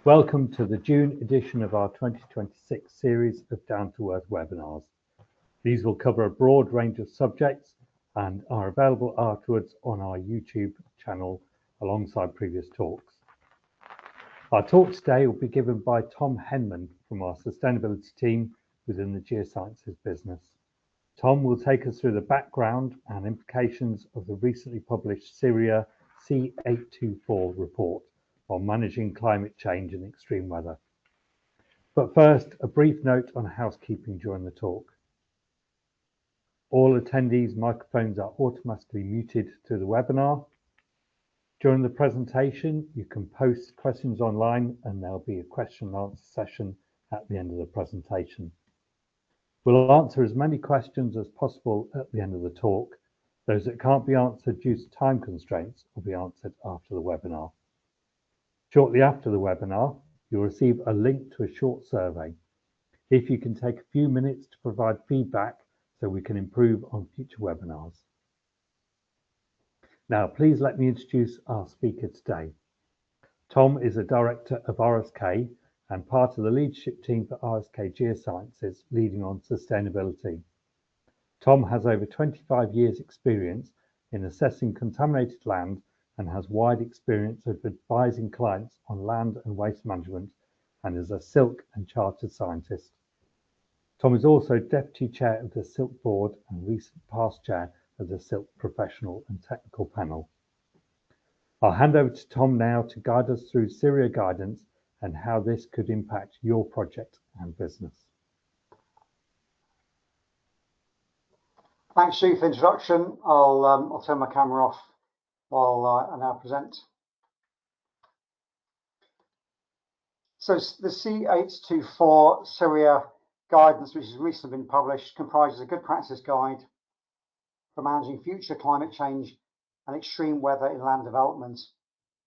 Welcome to the June edition of our 2026 series of Down to Earth webinars. These will cover a broad range of subjects and are available afterwards on our YouTube channel alongside previous talks. Our talk today will be given by Tom Henman from our sustainability team within the Geosciences business. Tom will take us through the background and implications of the recently published CIRIA C824 report on managing climate change and extreme weather. But first, a brief note on housekeeping during the talk. All attendees' microphones are automatically muted to the webinar. During the presentation, you can post questions online and there'll be a question and answer session at the end of the presentation. We'll answer as many questions as possible at the end of the talk. Those that can't be answered due to time constraints will be answered after the webinar. Shortly after the webinar, you'll receive a link to a short survey. If you can take a few minutes to provide feedback so we can improve on future webinars. Now, please let me introduce our speaker today. Tom is a director of RSK and part of the leadership team for RSK Geosciences leading on sustainability. Tom has over 25 years experience in assessing contaminated land and has wide experience of advising clients on land and waste management and is a Silk and chartered scientist. Tom is also Deputy Chair of the Silk Board and recent past Chair of the Silk Professional and Technical Panel. I'll hand over to Tom now to guide us through CIRIA guidance and how this could impact your project and business. Thanks, Stu, for the introduction. I'll turn my camera off while I now present. So the C824 CIRIA guidance, which has recently been published, comprises a good practice guide for managing future climate change and extreme weather in land development.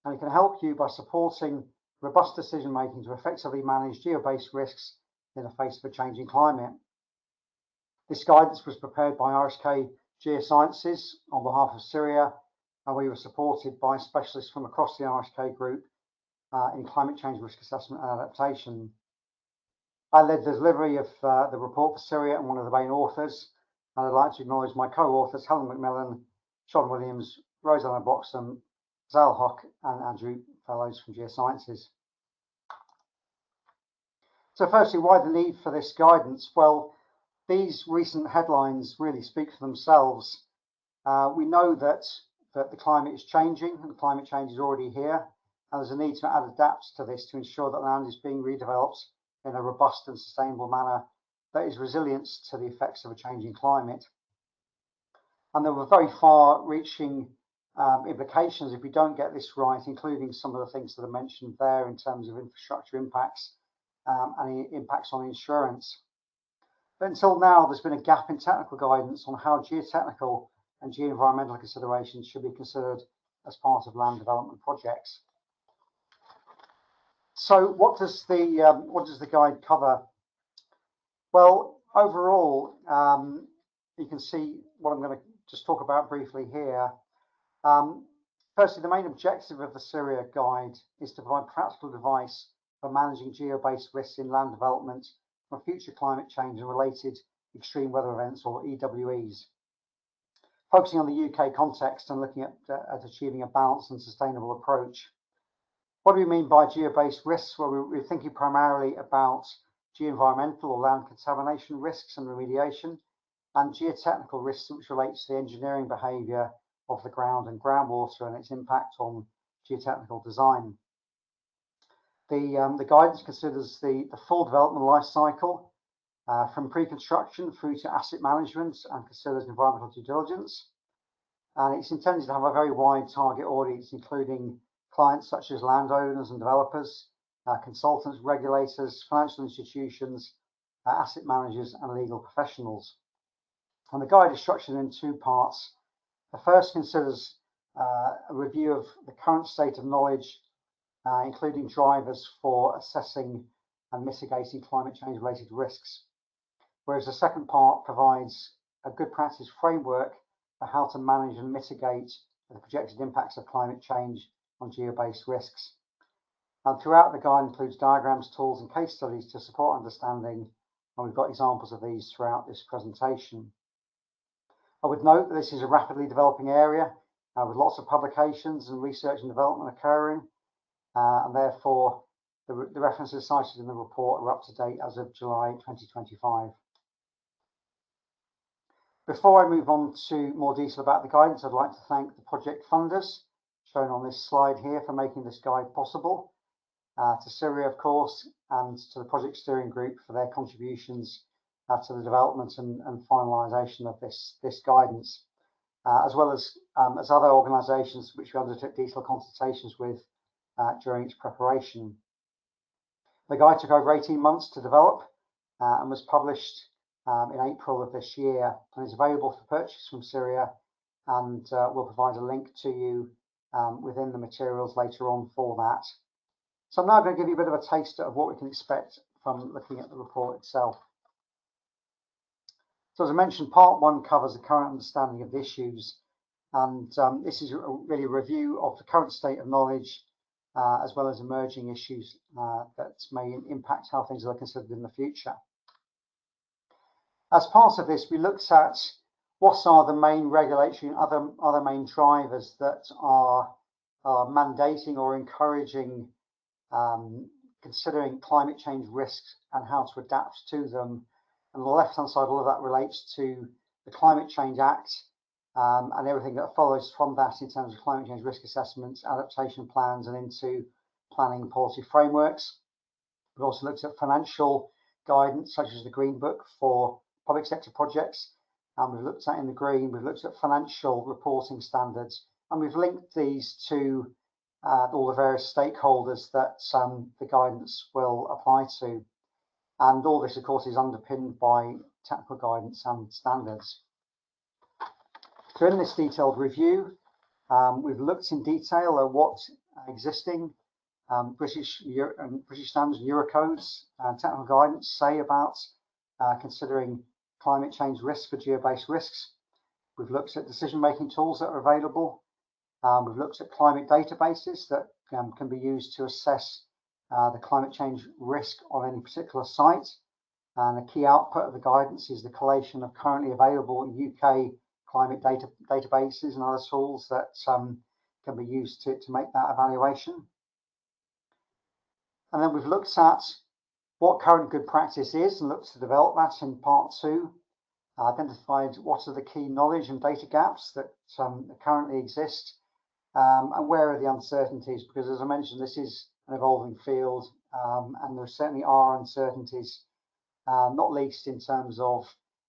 And it can help you by supporting robust decision making to effectively manage geo-based risks in the face of a changing climate. This guidance was prepared by RSK Geosciences on behalf of CIRIA, and we were supported by specialists from across the RSK group in climate change risk assessment and adaptation. I led the delivery of the report for CIRIA and one of the main authors, and I'd like to acknowledge my co-authors, Helen McMillan, Sean Williams, Rosanna Boxham, Zal Hock, and Andrew Fellows from Geosciences. So firstly, why the need for this guidance? Well, these recent headlines really speak for themselves. We know that the climate is changing and climate change is already here, and there's a need to adapt to this to ensure that land is being redeveloped in a robust and sustainable manner that is resilient to the effects of a changing climate. And there were very far-reaching implications if we don't get this right, including some of the things that are mentioned there in terms of infrastructure impacts and impacts on insurance. But until now, there's been a gap in technical guidance on how geotechnical and geoenvironmental considerations should be considered as part of land development projects. So what does the guide cover? Well, overall, you can see what I'm going to just talk about briefly here. Firstly, the main objective of the CIRIA guide is to provide practical advice for managing geo-based risks in land development from future climate change and related extreme weather events, or EWEs. Focusing on the UK context and looking at achieving a balanced and sustainable approach. What do we mean by geo-based risks? Well, we're thinking primarily about geoenvironmental or land contamination risks and remediation, and geotechnical risks which relate to the engineering behaviour of the ground and groundwater and its impact on geotechnical design. The guidance considers the full development life cycle from pre-construction through to asset management and considers environmental due diligence. And it's intended to have a very wide target audience, including clients such as landowners and developers, consultants, regulators, financial institutions, asset managers, and legal professionals. And the guide is structured in two parts. The first considers a review of the current state of knowledge, including drivers for assessing and mitigating climate change related risks. Whereas the second part provides a good practice framework for how to manage and mitigate the projected impacts of climate change on geo-based risks. And throughout, the guide includes diagrams, tools, and case studies to support understanding, and we've got examples of these throughout this presentation. I would note that this is a rapidly developing area with lots of publications and research and development occurring, and therefore the references cited in the report are up to date as of July 2025. Before I move on to more detail about the guidance, I'd like to thank the project funders shown on this slide here for making this guide possible, to CIRIA, of course, and to the project steering group for their contributions to the development and finalisation of this guidance, as well as other organisations which we undertook detailed consultations with during its preparation. The guide took over 18 months to develop and was published in April of this year, and is available for purchase from CIRIA, and we'll provide a link to you within the materials later on for that. So I'm now going to give you a bit of a taste of what we can expect from looking at the report itself. So as I mentioned, part 1 covers the current understanding of the issues, and this is really a review of the current state of knowledge as well as emerging issues that may impact how things are considered in the future. As part of this, we looked at what are the main regulatory and other main drivers that are mandating or encouraging considering climate change risks and how to adapt to them. And on the left-hand side, all of that relates to the Climate Change Act and everything that follows from that in terms of climate change risk assessments, adaptation plans, and into planning and policy frameworks. We've also looked at financial guidance, such as the Green Book for public sector projects. And we've looked at, in the green, we've looked at financial reporting standards, and we've linked these to all the various stakeholders that the guidance will apply to. And all this, of course, is underpinned by technical guidance and standards. So in this detailed review, we've looked in detail at what existing British standards, Eurocodes, and technical guidance say about considering climate change risks for geo-based risks. We've looked at decision-making tools that are available. We've looked at climate databases that can be used to assess the climate change risk on any particular site. And a key output of the guidance is the collation of currently available UK climate databases and other tools that can be used to make that evaluation. And then we've looked at what current good practice is and looked to develop that in part 2. Identified what are the key knowledge and data gaps that currently exist, and where are the uncertainties, because as I mentioned, this is an evolving field, and there certainly are uncertainties, not least in terms of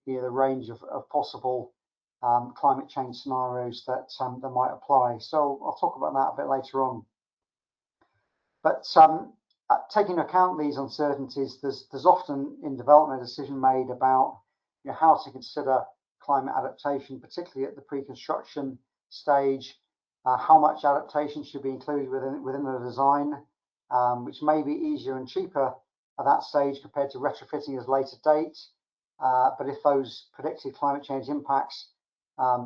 the range of possible climate change scenarios that might apply. So I'll talk about that a bit later on. But taking into account these uncertainties, there's often in development a decision made about how to consider climate adaptation, particularly at the pre-construction stage, how much adaptation should be included within the design, which may be easier and cheaper at that stage compared to retrofitting at a later date. But if those predicted climate change impacts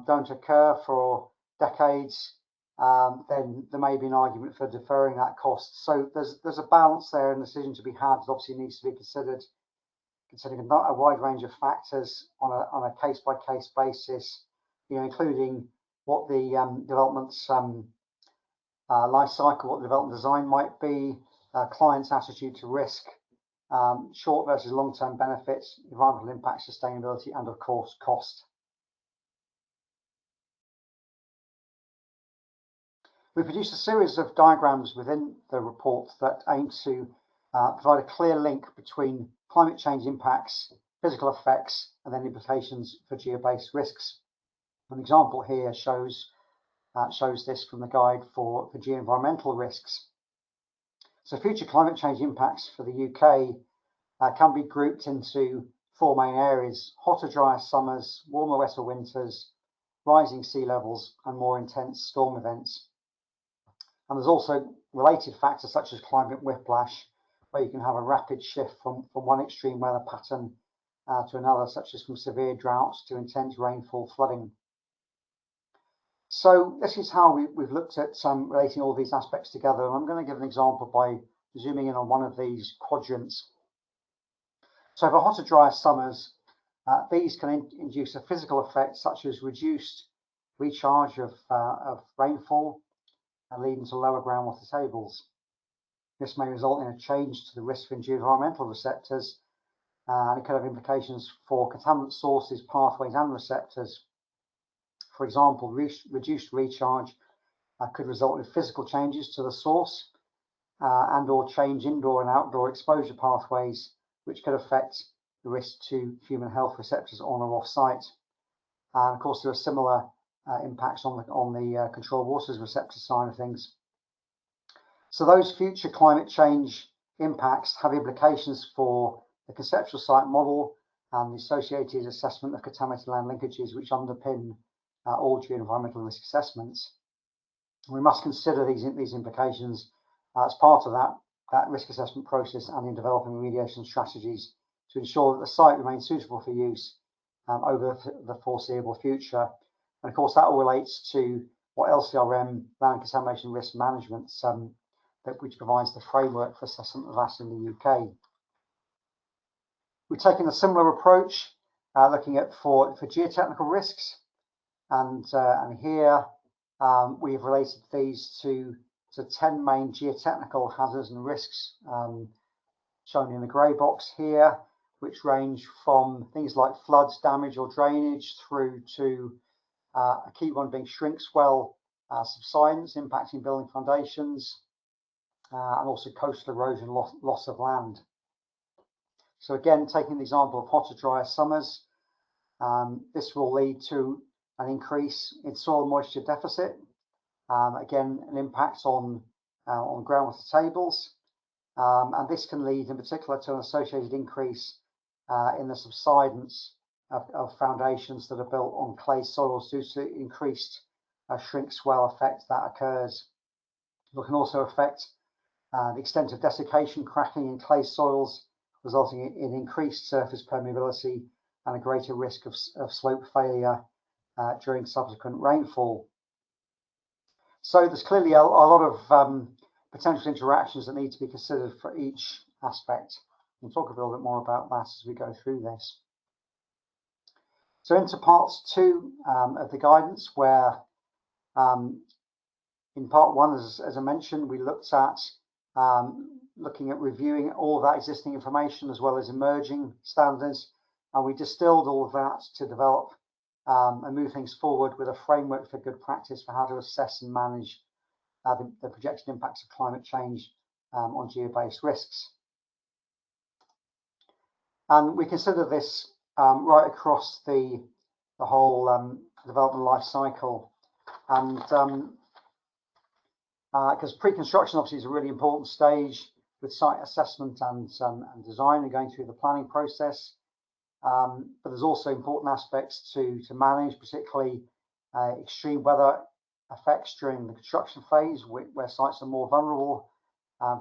don't occur for decades, then there may be an argument for deferring that cost. So there's a balance there and a decision to be had that obviously needs to be considered, considering a wide range of factors on a case-by-case basis, including what the development's life cycle, what the development design might be, client's attitude to risk, short versus long-term benefits, environmental impact, sustainability, and of course cost. We produced a series of diagrams within the report that aim to provide a clear link between climate change impacts, physical effects, and then implications for geo-based risks. An example here shows this from the guide for geoenvironmental risks. So future climate change impacts for the UK can be grouped into 4 main areas: hotter, drier summers, warmer, wetter winters, rising sea levels, and more intense storm events. And there's also related factors such as climate whiplash, where you can have a rapid shift from one extreme weather pattern to another, such as from severe droughts to intense rainfall, flooding. So this is how we've looked at relating all these aspects together. And I'm going to give an example by zooming in on one of these quadrants. So for hotter, drier summers, these can induce a physical effect such as reduced recharge of rainfall, leading to lower groundwater tables. This may result in a change to the risk for geoenvironmental receptors, and it could have implications for contaminant sources, pathways, and receptors. For example, reduced recharge could result in physical changes to the source and/or change indoor and outdoor exposure pathways, which could affect the risk to human health receptors on or off site. And of course, there are similar impacts on the controlled waters receptor side of things. So those future climate change impacts have implications for the conceptual site model and the associated assessment of contaminated land linkages, which underpin all geoenvironmental risk assessments. We must consider these implications as part of that risk assessment process and in developing remediation strategies to ensure that the site remains suitable for use over the foreseeable future. And of course, that all relates to what LCRM, Land Contamination Risk Management, which provides the framework for assessment of that in the UK. We're taking a similar approach, looking at for geotechnical risks, and here we've related these to 10 main geotechnical hazards and risks, shown in the grey box here, which range from things like floods, damage or drainage, through to a key one being shrink swell subsidence impacting building foundations, and also coastal erosion, loss of land. So again, taking the example of hotter, drier summers, this will lead to an increase in soil moisture deficit. Again, an impact on groundwater tables, and this can lead in particular to an associated increase in the subsidence of foundations that are built on clay soils due to increased shrink swell effect that occurs. It can also affect the extent of desiccation, cracking in clay soils, resulting in increased surface permeability and a greater risk of slope failure during subsequent rainfall. So there's clearly a lot of potential interactions that need to be considered for each aspect. We'll talk a little bit more about that as we go through this. So into parts 2 of the guidance, where in part 1, as I mentioned, we looked at looking at reviewing all of that existing information as well as emerging standards, and we distilled all of that to develop and move things forward with a framework for good practice for how to assess and manage the projected impacts of climate change on geo-based risks. And we consider this right across the whole development life cycle, and because pre-construction obviously is a really important stage with site assessment and design and going through the planning process. But there's also important aspects to manage, particularly extreme weather effects during the construction phase, where sites are more vulnerable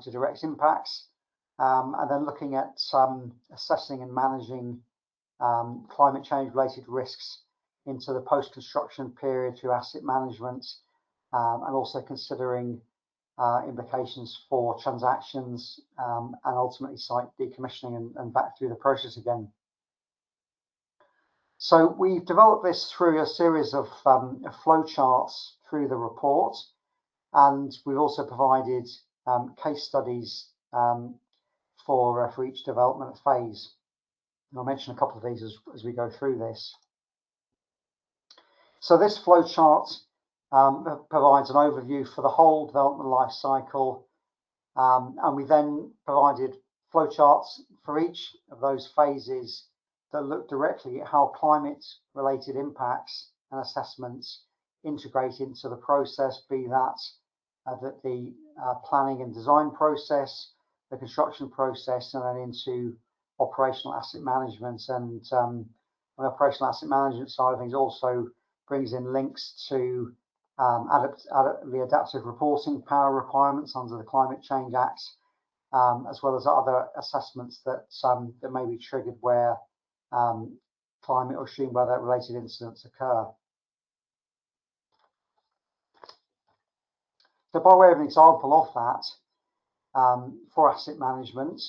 to direct impacts, and then looking at assessing and managing climate change related risks into the post-construction period through asset management, and also considering implications for transactions and ultimately site decommissioning and back through the process again. So we've developed this through a series of flow charts through the report, and we've also provided case studies for each development phase. And I'll mention a couple of these as we go through this. So this flow chart provides an overview for the whole development life cycle, and we then provided flow charts for each of those phases that look directly at how climate-related impacts and assessments integrate into the process, be that the planning and design process, the construction process, and then into operational asset management. And on the operational asset management side of things also brings in links to the adaptive reporting power requirements under the Climate Change Act, as well as other assessments that may be triggered where climate or extreme weather related incidents occur. So by way of an example of that, for asset management.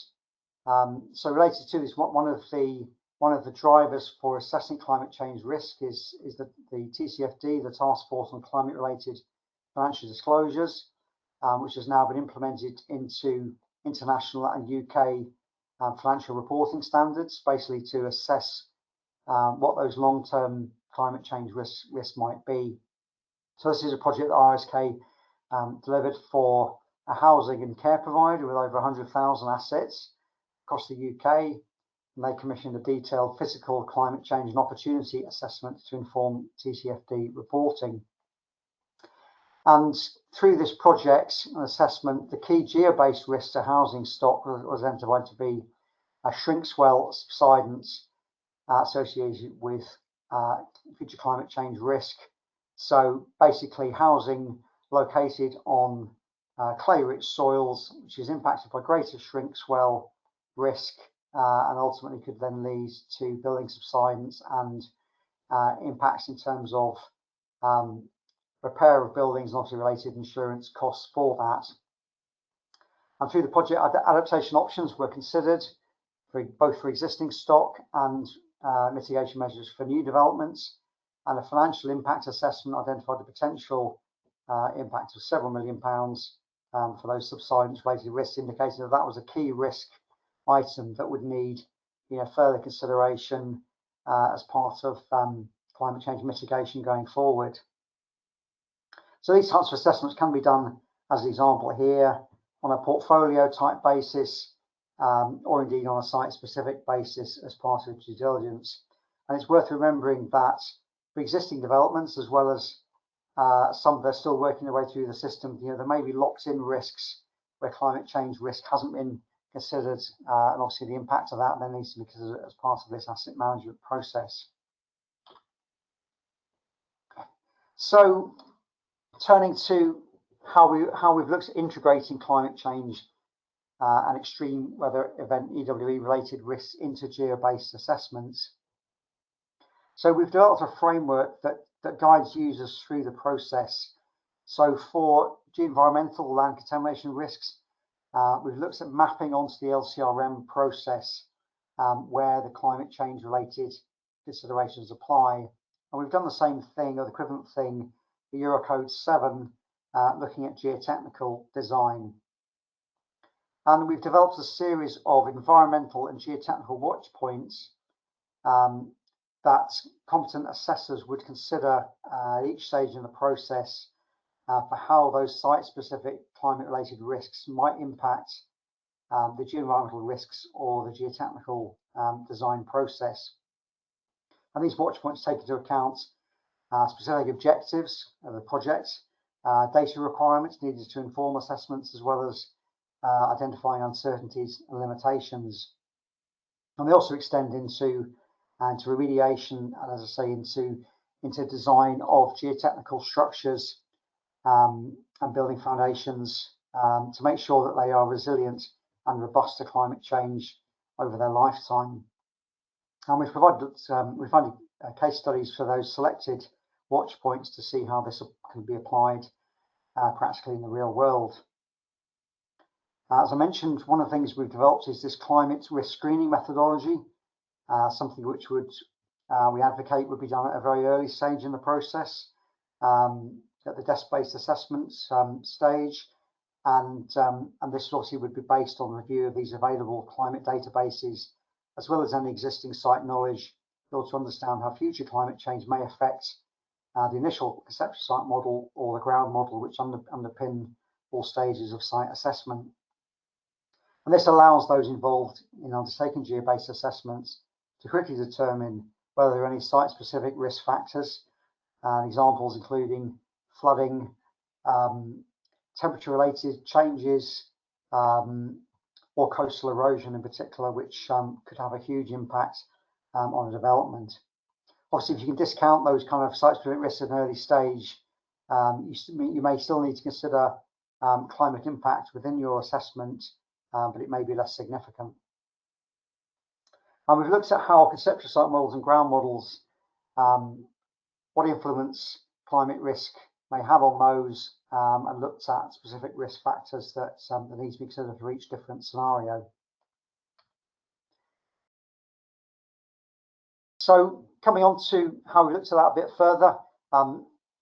So related to this, one of the drivers for assessing climate change risk is the TCFD, the Task Force on Climate-Related Financial Disclosures, which has now been implemented into international and UK financial reporting standards, basically to assess what those long-term climate change risks might be. So this is a project that RSK delivered for a housing and care provider with over 100,000 assets across the UK, and they commissioned a detailed physical climate change and opportunity assessment to inform TCFD reporting. And through this project and assessment, the key geo-based risks to housing stock was identified to be a shrink swell subsidence associated with future climate change risk. So basically housing located on clay-rich soils, which is impacted by greater shrink swell risk, and ultimately could then lead to building subsidence and impacts in terms of repair of buildings and obviously related insurance costs for that. And through the project, adaptation options were considered both for existing stock and mitigation measures for new developments, and a financial impact assessment identified the potential impact of several £1 million for those subsidence-related risks, indicating that that was a key risk item that would need further consideration as part of climate change mitigation going forward. So these types of assessments can be done, as an example here, on a portfolio type basis, or indeed on a site-specific basis as part of due diligence. And it's worth remembering that for existing developments, as well as some that are still working their way through the system, there may be locked-in risks where climate change risk hasn't been considered, and obviously the impact of that then needs to be considered as part of this asset management process. So, turning to how we've looked at integrating climate change and extreme weather event EWE related risks into geo-based assessments. So we've developed a framework that guides users through the process. So for geoenvironmental land contamination risks, we've looked at mapping onto the LCRM process where the climate change related considerations apply. And we've done the same thing, or the equivalent thing, for Eurocode 7, looking at geotechnical design. And we've developed a series of environmental and geotechnical watch points that competent assessors would consider at each stage in the process for how those site-specific climate-related risks might impact the geoenvironmental risks or the geotechnical design process. And these watch points take into account specific objectives of the project, data requirements needed to inform assessments, as well as identifying uncertainties and limitations. And they also extend into remediation, and as I say, into design of geotechnical structures and building foundations to make sure that they are resilient and robust to climate change over their lifetime. And we've provided case studies for those selected watch points to see how this can be applied practically in the real world. As I mentioned, one of the things we've developed is this climate risk screening methodology, something which we advocate would be done at a very early stage in the process, at the desk-based assessments stage, and this obviously would be based on review of these available climate databases, as well as any existing site knowledge, in order to understand how future climate change may affect the initial conceptual site model or the ground model, which underpin all stages of site assessment. And this allows those involved in undertaking geo-based assessments to quickly determine whether there are any site-specific risk factors, examples including flooding, temperature-related changes, or coastal erosion in particular, which could have a huge impact on a development. Obviously, if you can discount those kind of site-specific risks at an early stage, you may still need to consider climate impact within your assessment, but it may be less significant. And we've looked at how conceptual site models and ground models, what influence climate risk may have on those, and looked at specific risk factors that need to be considered for each different scenario. So coming on to how we looked at that a bit further,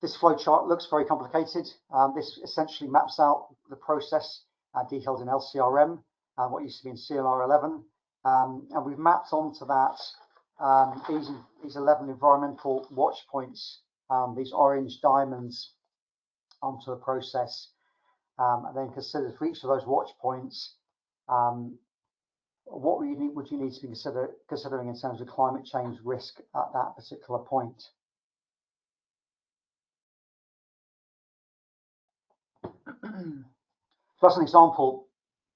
this flowchart looks very complicated. This essentially maps out the process detailed in LCRM, what used to be in CLR 11, and we've mapped onto that these 11 environmental watch points, these orange diamonds, onto a process, and then considered for each of those watch points what would you need to be considering in terms of climate change risk at that particular point. So as an example,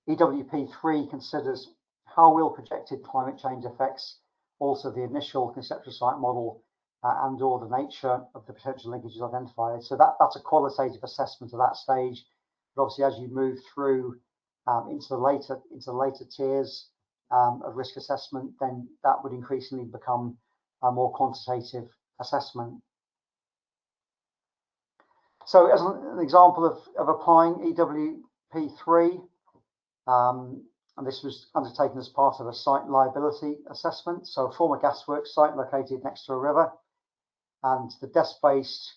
EWP3 considers how will projected climate change effects alter the initial conceptual site model and or the nature of the potential linkages identified. So that's a qualitative assessment at that stage. But obviously, as you move through into the later tiers of risk assessment, then that would increasingly become a more quantitative assessment. So as an example of applying EWP3, and this was undertaken as part of a site liability assessment. So a former gasworks site located next to a river, and the desk-based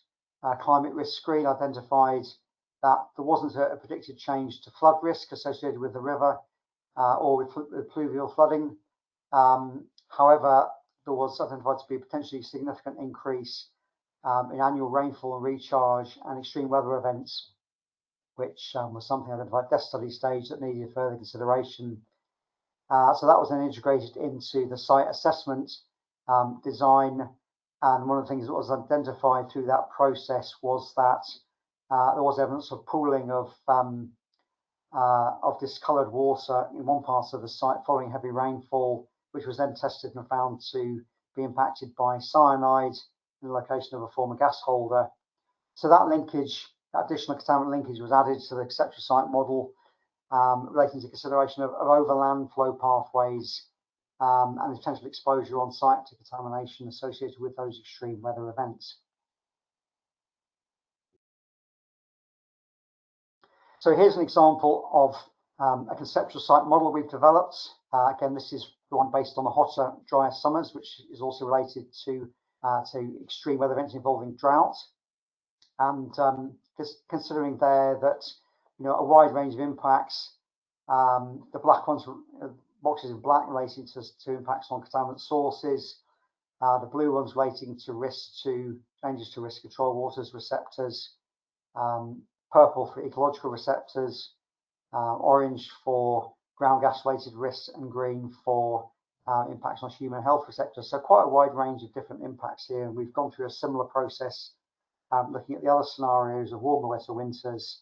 climate risk screen identified that there wasn't a predicted change to flood risk associated with the river or with pluvial flooding. However, there was identified to be a potentially significant increase in annual rainfall and recharge and extreme weather events, which was something identified at desk study stage that needed further consideration. So that was then integrated into the site assessment design. And one of the things that was identified through that process was that there was evidence of pooling of discoloured water in one part of the site following heavy rainfall, which was then tested and found to be impacted by cyanide in the location of a former gas holder. So that linkage, that additional contaminant linkage, was added to the conceptual site model relating to consideration of overland flow pathways and the potential exposure on site to contamination associated with those extreme weather events. So here's an example of a conceptual site model we've developed. Again, this is the one based on the hotter, drier summers, which is also related to extreme weather events involving drought. And just considering there that a wide range of impacts, the black ones, boxes in black relating to impacts on contaminant sources, the blue ones relating to changes to risk control waters receptors, purple for ecological receptors, orange for ground gas related risks, and green for impacts on human health receptors. So quite a wide range of different impacts here, and we've gone through a similar process looking at the other scenarios of warmer, wetter winters,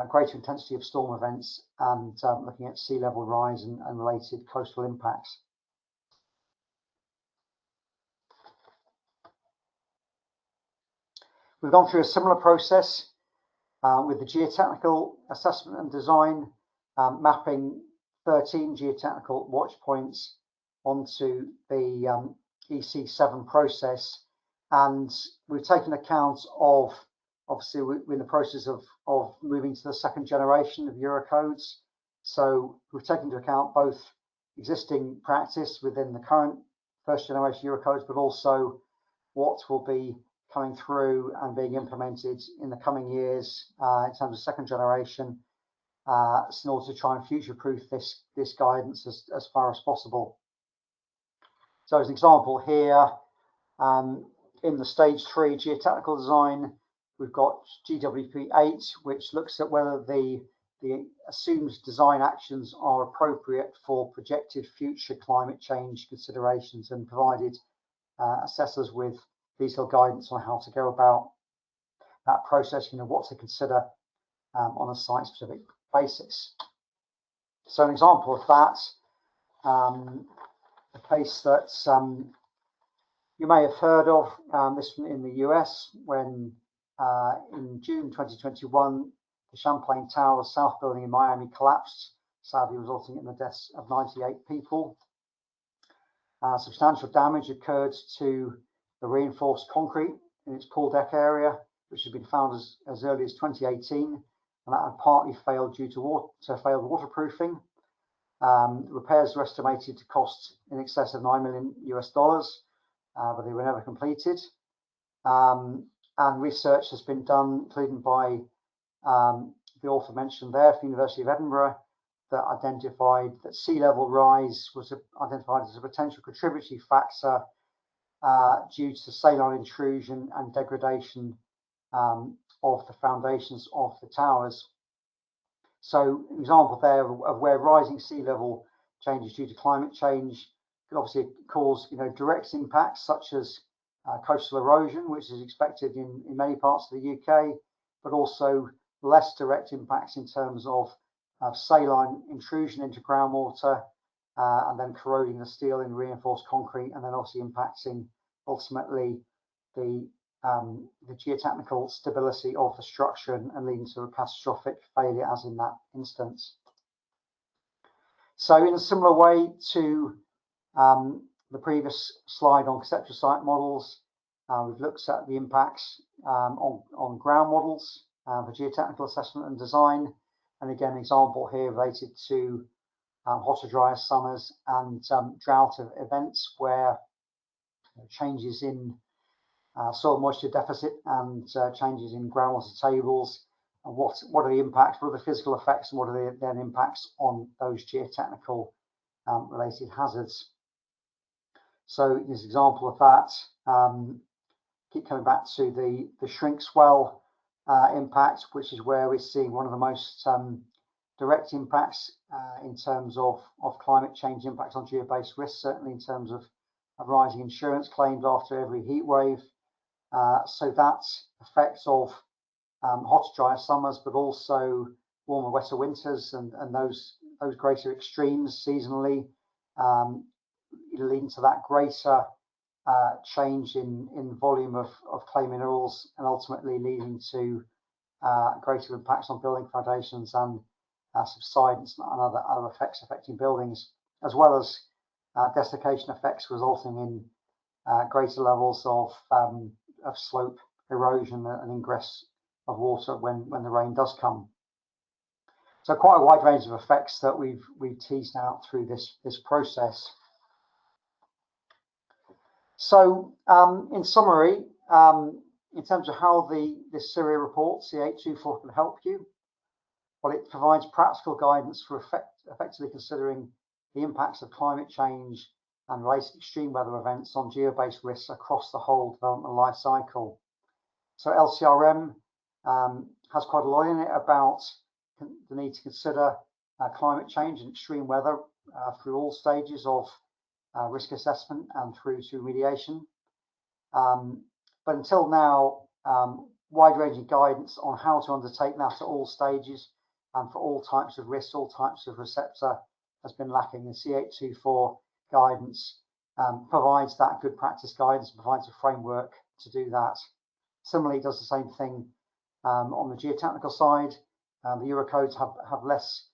greater intensity of storm events, and looking at sea level rise and related coastal impacts. We've gone through a similar process with the geotechnical assessment and design, mapping 13 geotechnical watch points onto the EC7 process. And we've taken account of, obviously, we're in the process of moving to the second generation of Eurocodes. So we've taken into account both existing practice within the current first generation Eurocodes, but also what will be coming through and being implemented in the coming years in terms of second generation, in order to try and future-proof this guidance as far as possible. So as an example here, in the stage 3 geotechnical design, we've got GWP8, which looks at whether the assumed design actions are appropriate for projected future climate change considerations, and provided assessors with detailed guidance on how to go about that process, what to consider on a site-specific basis. So an example of that, a case that you may have heard of, this one in the US, when in June 2021, the Champlain Tower South building in Miami collapsed, sadly resulting in the deaths of 98 people. Substantial damage occurred to the reinforced concrete in its pool deck area, which had been found as early as 2018, and that had partly failed due to failed waterproofing. Repairs were estimated to cost in excess of $9 million US, but they were never completed. And research has been done, including by the author mentioned there, from the University of Edinburgh, that identified that sea level rise was identified as a potential contributory factor due to saline intrusion and degradation of the foundations of the towers. So an example there of where rising sea level changes due to climate change can obviously cause direct impacts such as coastal erosion, which is expected in many parts of the UK, but also less direct impacts in terms of saline intrusion into groundwater and then corroding the steel in reinforced concrete, and then obviously impacting ultimately the geotechnical stability of the structure and leading to a catastrophic failure, as in that instance. So in a similar way to the previous slide on conceptual site models, we've looked at the impacts on ground models for geotechnical assessment and design. And again, an example here related to hotter, drier summers and drought events where changes in soil moisture deficit and changes in groundwater tables, and what are the impacts, what are the physical effects, and what are the then impacts on those geotechnical related hazards. So this example of that, keep coming back to the shrink swell impact, which is where we're seeing one of the most direct impacts in terms of climate change impacts on geo-based risks, certainly in terms of rising insurance claims after every heat wave. So that effects of hot, drier summers, but also warmer, wetter winters, and those greater extremes seasonally, leading to that greater change in volume of clay minerals, and ultimately leading to greater impacts on building foundations and subsidence and other effects affecting buildings, as well as desiccation effects resulting in greater levels of slope erosion and ingress of water when the rain does come. So quite a wide range of effects that we've teased out through this process. So in summary, in terms of how this CIRIA report, C824, can help you, well, it provides practical guidance for effectively considering the impacts of climate change and related extreme weather events on geo-based risks across the whole development life cycle. So LCRM has quite a lot in it about the need to consider climate change and extreme weather through all stages of risk assessment and through to remediation. But until now, wide-ranging guidance on how to undertake that at all stages and for all types of risks, all types of receptor, has been lacking. The C824 guidance provides that good practice guidance, provides a framework to do that. Similarly, it does the same thing on the geotechnical side. The Eurocodes have less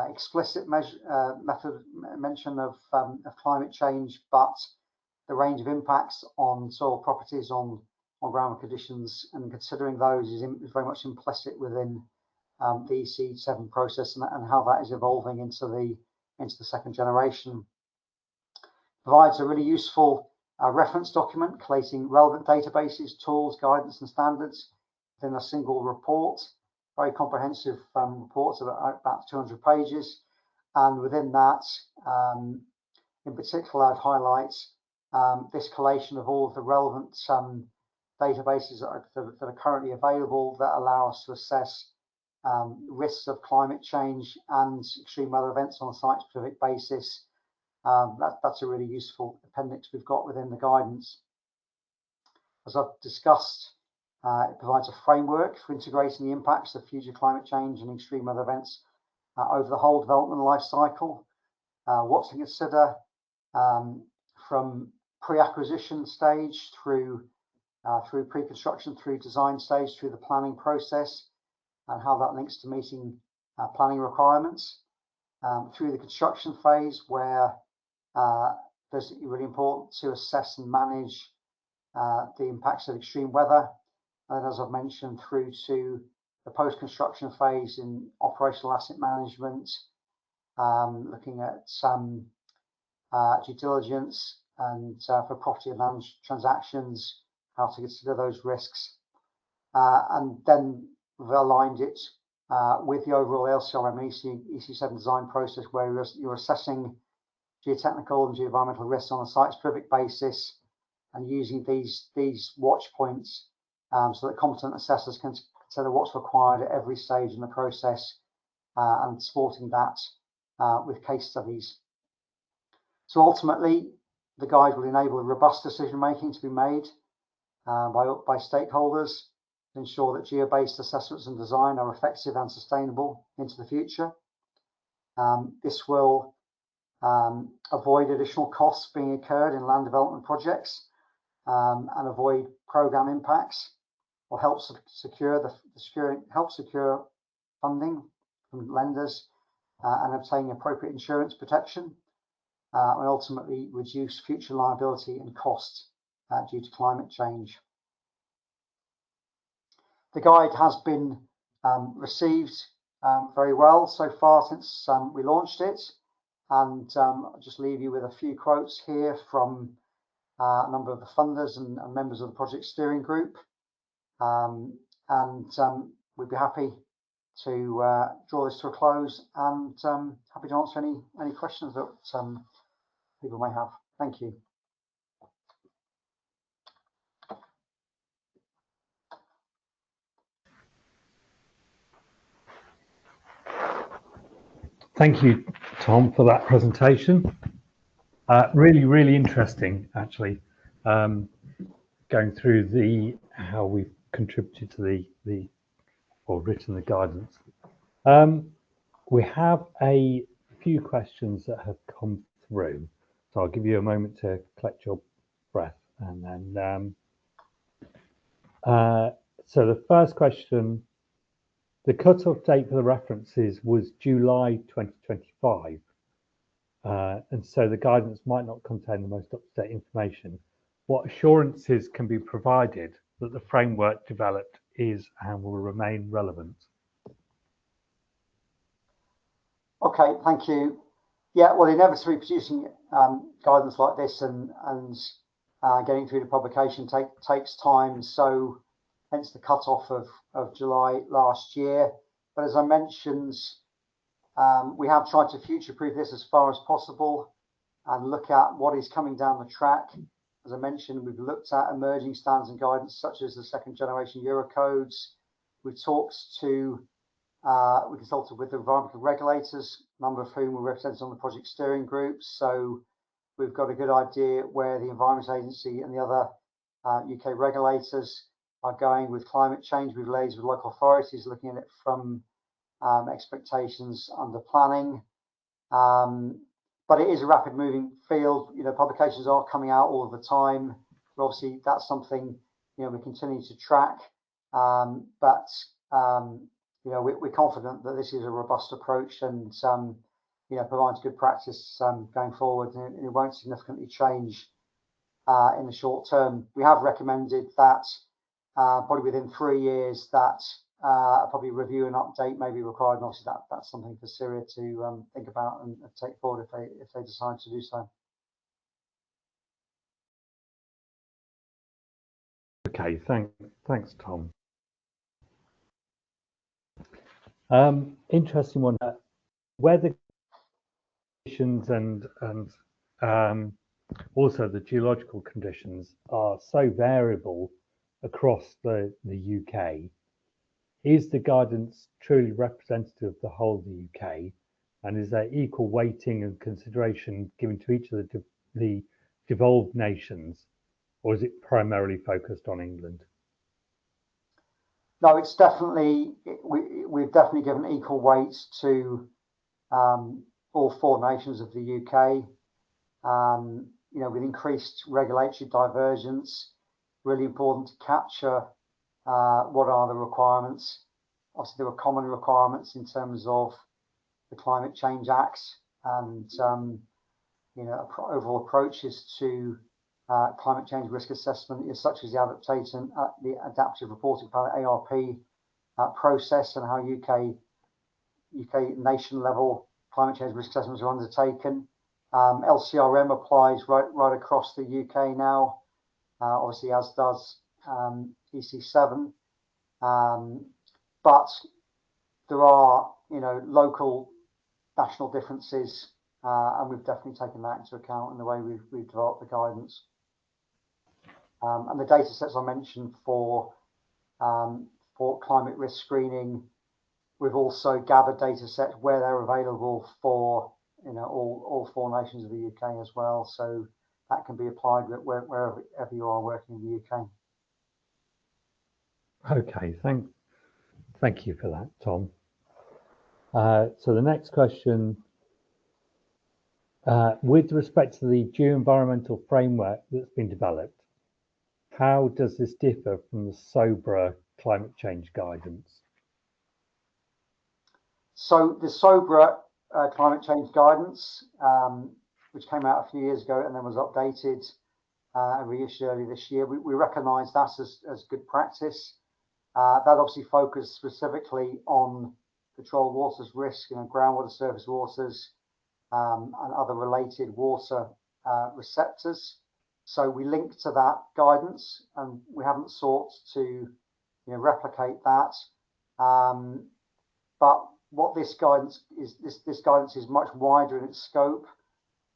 explicit method mention of climate change, but the range of impacts on soil properties, on ground conditions, and considering those is very much implicit within the EC7 process and how that is evolving into the second generation. Provides a really useful reference document collating relevant databases, tools, guidance, and standards within a single report. Very comprehensive reports of about 200 pages, and within that, in particular, I'd highlight this collation of all of the relevant databases that are currently available that allow us to assess risks of climate change and extreme weather events on a site-specific basis. That's a really useful appendix we've got within the guidance. As I've discussed, it provides a framework for integrating the impacts of future climate change and extreme weather events over the whole development life cycle. What to consider from pre-acquisition stage through pre-construction, through design stage, through the planning process, and how that links to meeting planning requirements, through the construction phase, where it's really important to assess and manage the impacts of extreme weather, and as I've mentioned, through to the post-construction phase in operational asset management, looking at some due diligence and for property and land transactions, how to consider those risks. And then we've aligned it with the overall LCRM EC7 design process, where you're assessing geotechnical and geoenvironmental risks on a site-specific basis and using these watch points so that competent assessors can consider what's required at every stage in the process and supporting that with case studies. So ultimately, the guide will enable robust decision making to be made by stakeholders to ensure that geo-based assessments and design are effective and sustainable into the future. This will avoid additional costs being incurred in land development projects and avoid program impacts, or help secure funding from lenders and obtain appropriate insurance protection, and ultimately reduce future liability and costs due to climate change. The guide has been received very well so far since we launched it, and I'll just leave you with a few quotes here from a number of the funders and members of the project steering group, and we'd be happy to draw this to a close and happy to answer any questions that people may have. Thank you. Thank you, Tom, for that presentation. Really interesting, actually, going through how we've contributed to or written the guidance. We have a few questions that have come through, so I'll give you a moment to collect your breath, and then so the first question: the cut-off date for the references was July 2025, and so the guidance might not contain the most up-to-date information. What assurances can be provided that the framework developed is and will remain relevant? Okay, thank you. Yeah, well, inevitably producing guidance like this and getting through the publication takes time, so hence the cut-off of July last year. But as I mentioned, we have tried to future-proof this as far as possible and look at what is coming down the track. As I mentioned, we've looked at emerging standards and guidance such as the second generation Eurocodes. We've talked to we consulted with the environmental regulators, a number of whom were represented on the project steering group. So we've got a good idea where the Environment Agency and the other UK regulators are going with climate change. We've liaised with local authorities, looking at it from expectations under planning. But it is a rapid moving field. You know, publications are coming out all of the time. But obviously, that's something, you know, we continue to track. You know, we're confident that this is a robust approach and, you know, provides good practice going forward, and it won't significantly change in the short term. We have recommended that probably within 3 years that probably review and update may be required, and obviously that's something for CIRIA to think about and take forward if they decide to do so. Okay, thanks, Tom. Interesting one. Weather conditions and also the geological conditions are so variable across the UK. Is the guidance truly representative of the whole of the UK? And is there equal weighting and consideration given to each of the devolved nations, or is it primarily focused on England? No, it's definitely, we've definitely given equal weight to all 4 nations of the UK. You know, with increased regulatory divergence, really important to capture what are the requirements. Obviously, there are common requirements in terms of the Climate Change Acts and you know, overall approaches to climate change risk assessment, such as the adaptive reporting pilot ARP process, and how UK nation level climate change risk assessments are undertaken. LCRM applies right across the UK now, obviously, as does EC7. But there are, local national differences, and we've definitely taken that into account in the way we've developed the guidance. And the data sets I mentioned for climate risk screening, we've also gathered data sets where they're available for all 4 nations of the UK as well. So that can be applied wherever you are working in the UK. Okay, thank you for that, Tom. So the next question, with respect to the geoenvironmental framework that's been developed, how does this differ from the SOBRA climate change guidance? So the SOBRA climate change guidance, which came out a few years ago and then was updated and reissued earlier this year, we recognise that as good practice. That obviously focused specifically on controlled waters risk, groundwater, surface waters, and other related water receptors. So we linked to that guidance, and we haven't sought to replicate that. But what this guidance is much wider in its scope.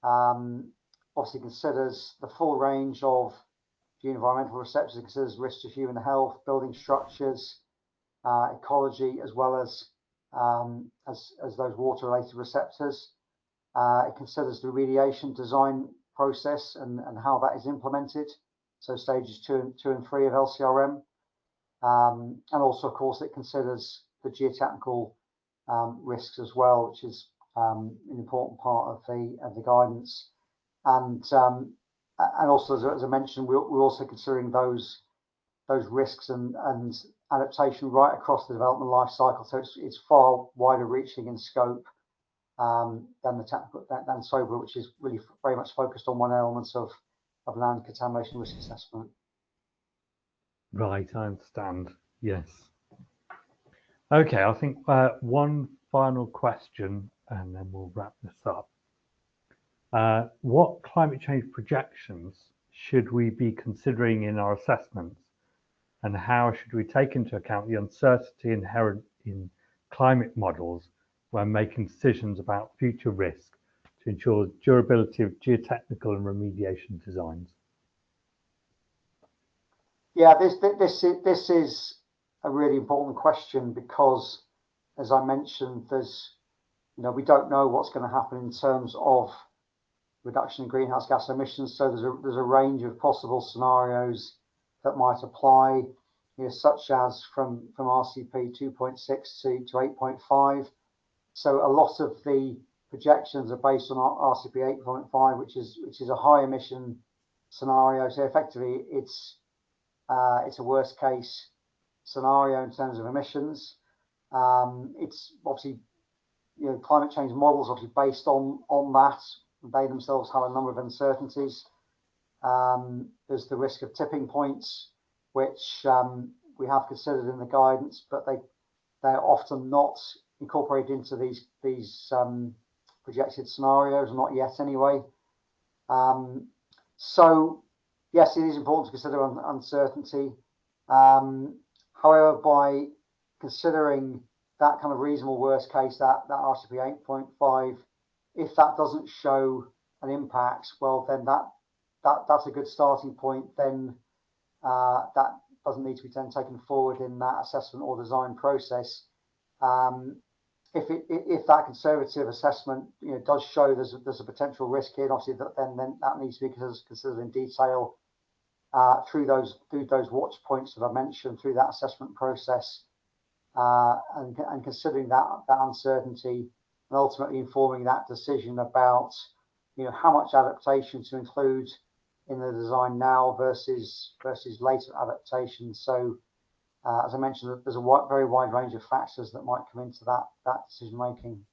Obviously considers the full range of geoenvironmental receptors. It considers risks to human health, building structures, ecology, as well as those water-related receptors. It considers the remediation design process and how that is implemented. So stages 2 and 3 of LCRM. And also, of course, it considers the geotechnical risks as well, which is an important part of the guidance. And also, as I mentioned, we're also considering those risks and adaptation right across the development life cycle. So it's far wider reaching in scope than SOBRA, which is really very much focused on one element of land contamination risk assessment. Right, I understand. Yes. Okay, I think one final question, and then we'll wrap this up. What climate change projections should we be considering in our assessments, and how should we take into account the uncertainty inherent in climate models when making decisions about future risk to ensure durability of geotechnical and remediation designs? Yeah, this is a really important question because, as I mentioned, we don't know what's going to happen in terms of reduction in greenhouse gas emissions. So there's a range of possible scenarios that might apply, such as from RCP 2.6 to 8.5. So a lot of the projections are based on RCP 8.5, which is a high emission scenario. So effectively, it's a worst case scenario in terms of emissions. It's obviously, climate change models obviously based on that. They themselves have a number of uncertainties. There's the risk of tipping points, which we have considered in the guidance, but they're often not incorporated into these projected scenarios, not yet anyway. So yes, it is important to consider uncertainty. However, by considering that kind of reasonable worst case, that RCP 8.5, if that doesn't show an impact, well, then that's a good starting point. Then that doesn't need to be then taken forward in that assessment or design process. If that conservative assessment does show there's a potential risk here, obviously then that needs to be considered in detail through those watch points that I mentioned through that assessment process, and considering that uncertainty, and ultimately informing that decision about how much adaptation to include in the design now versus later adaptation. So as I mentioned, there's a very wide range of factors that might come into that decision making.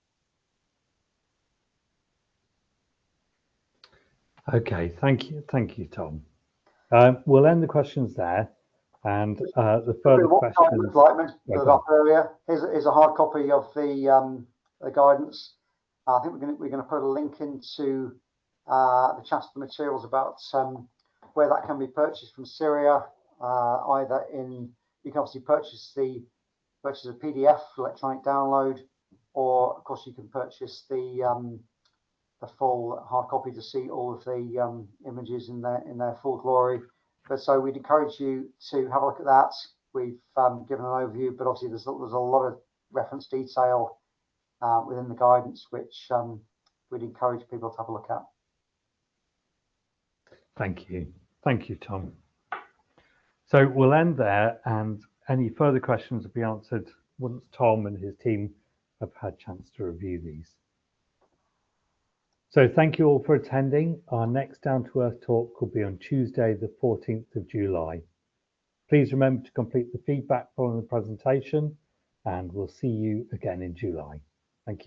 Okay, thank you, Tom. We'll end the questions there, and the further What the guide questions. looks like, I mentioned it up earlier. Here's a hard copy of the guidance. I think we're going to put a link into the chat of the materials about where that can be purchased from CIRIA. Either you can obviously purchase a PDF electronic download, or of course you can purchase the full hard copy to see all of the images in their full glory. But so we'd encourage you to have a look at that. We've given an overview, but obviously there's a lot of reference detail within the guidance, which we'd encourage people to have a look at. Thank you, Tom. So we'll end there, and any further questions will be answered once Tom and his team have had a chance to review these. So thank you all for attending. Our next Down to Earth talk will be on Tuesday, the 14th of July. Please remember to complete the feedback following the presentation, and we'll see you again in July. Thank you.